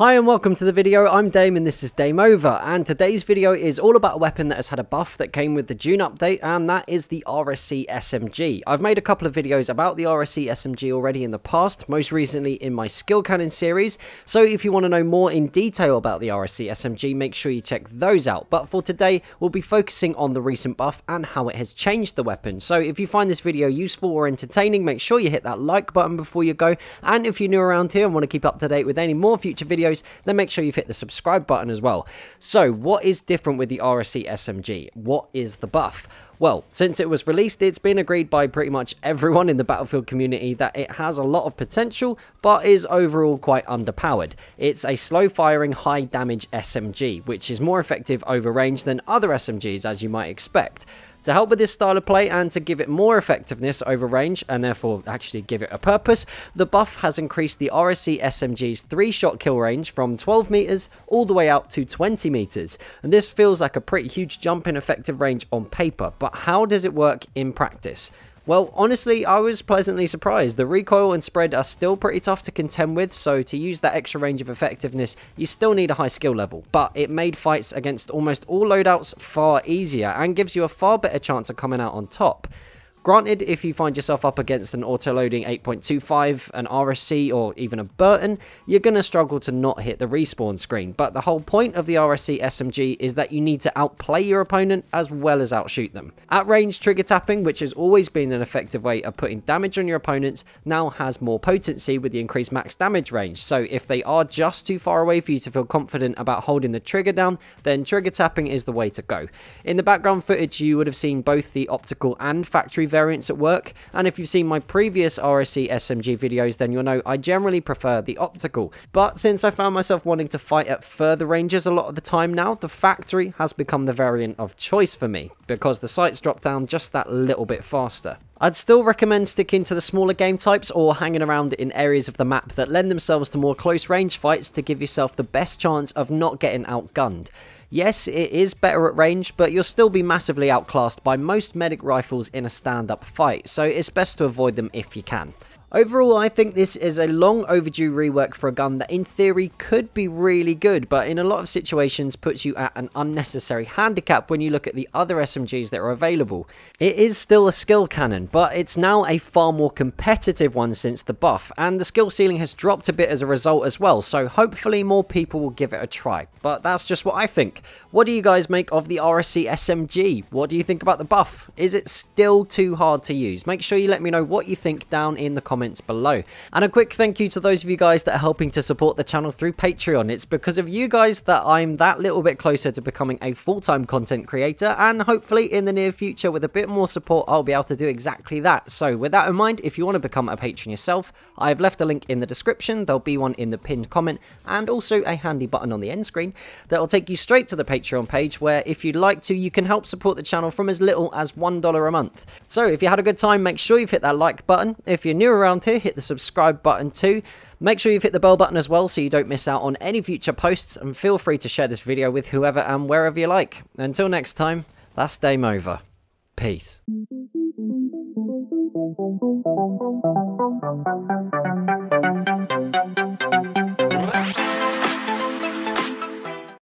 Hi and welcome to the video. I'm Dame and this is Dame Over, and today's video is all about a weapon that has had a buff that came with the June update, and that is the RSC SMG. I've made a couple of videos about the RSC SMG already in the past, most recently in my skill cannon series, so if you want to know more in detail about the RSC SMG, make sure you check those out. But for today, we'll be focusing on the recent buff and how it has changed the weapon. So if you find this video useful or entertaining, make sure you hit that like button before you go, and if you're new around here and want to keep up to date with any more future videos, then make sure you've hit the subscribe button as well. So what is different with the RSC SMG? What is the buff? Well, since it was released, it's been agreed by pretty much everyone in the Battlefield community that it has a lot of potential, but is overall quite underpowered. It's a slow-firing, high-damage SMG, which is more effective over range than other SMGs, as you might expect. To help with this style of play and to give it more effectiveness over range, and therefore actually give it a purpose, the buff has increased the RSC SMG's 3-shot kill range from 12 meters all the way out to 20 meters. And this feels like a pretty huge jump in effective range on paper, but how does it work in practice? Well, honestly, I was pleasantly surprised. The recoil and spread are still pretty tough to contend with, so to use that extra range of effectiveness, you still need a high skill level. But it made fights against almost all loadouts far easier, and gives you a far better chance of coming out on top. Granted, if you find yourself up against an auto-loading 8.25, an RSC, or even a Burton, you're going to struggle to not hit the respawn screen. But the whole point of the RSC SMG is that you need to outplay your opponent as well as outshoot them. At range, trigger tapping, which has always been an effective way of putting damage on your opponents, now has more potency with the increased max damage range. So if they are just too far away for you to feel confident about holding the trigger down, then trigger tapping is the way to go. In the background footage, you would have seen both the optical and factory variants at work, and if you've seen my previous RSC SMG videos, then you'll know I generally prefer the optical. But since I found myself wanting to fight at further ranges a lot of the time now, the factory has become the variant of choice for me, because the sights drop down just that little bit faster. I'd still recommend sticking to the smaller game types or hanging around in areas of the map that lend themselves to more close range fights to give yourself the best chance of not getting outgunned. Yes, it is better at range, but you'll still be massively outclassed by most medic rifles in a stand-up fight, so it's best to avoid them if you can. Overall, I think this is a long overdue rework for a gun that in theory could be really good, but in a lot of situations puts you at an unnecessary handicap when you look at the other SMGs that are available. It is still a skill cannon, but it's now a far more competitive one since the buff, and the skill ceiling has dropped a bit as a result as well, so hopefully more people will give it a try. But that's just what I think. What do you guys make of the RSC SMG? What do you think about the buff? Is it still too hard to use? Make sure you let me know what you think down in the comments below. And a quick thank you to those of you guys that are helping to support the channel through Patreon. It's because of you guys that I'm that little bit closer to becoming a full-time content creator, and hopefully in the near future with a bit more support I'll be able to do exactly that. So with that in mind, if you want to become a patron yourself, I've left a link in the description, there'll be one in the pinned comment, and also a handy button on the end screen that'll take you straight to the Patreon page, where if you'd like to, you can help support the channel from as little as $1 a month. So if you had a good time, make sure you've hit that like button. If you're new around here, hit the subscribe button too. Make sure you've hit the bell button as well so you don't miss out on any future posts, and feel free to share this video with whoever and wherever you like. Until next time, that's Dame Over. Peace.